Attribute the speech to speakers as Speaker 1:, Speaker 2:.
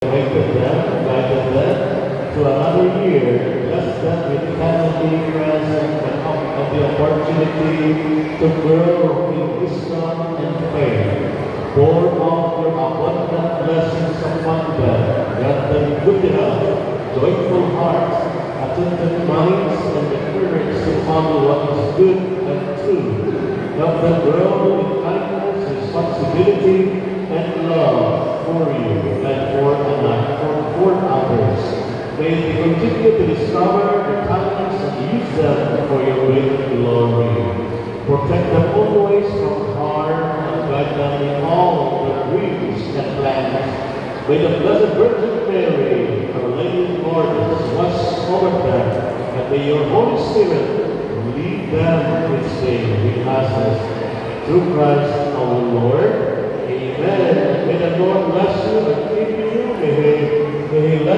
Speaker 1: directed them, guided them to another year. Bless them with family, friends, and the opportunity to grow in wisdom and faith. Pour out your abundant blessings upon them. Grant them good health, joyful hearts, attentive minds, and the courage to follow what is good and true. Help them grow in kindness, responsibility, and love for you and for others. May they continue to discover their talents and use them for your great glory. Protect them always from harm and guide them in all their dreams and plans. May the Blessed Virgin Mary, Our Lady of Lourdes, watch over them, and may your Holy Spirit lead them each day. We ask this through Christ our Lord. Amen. May the Lord bless you and keep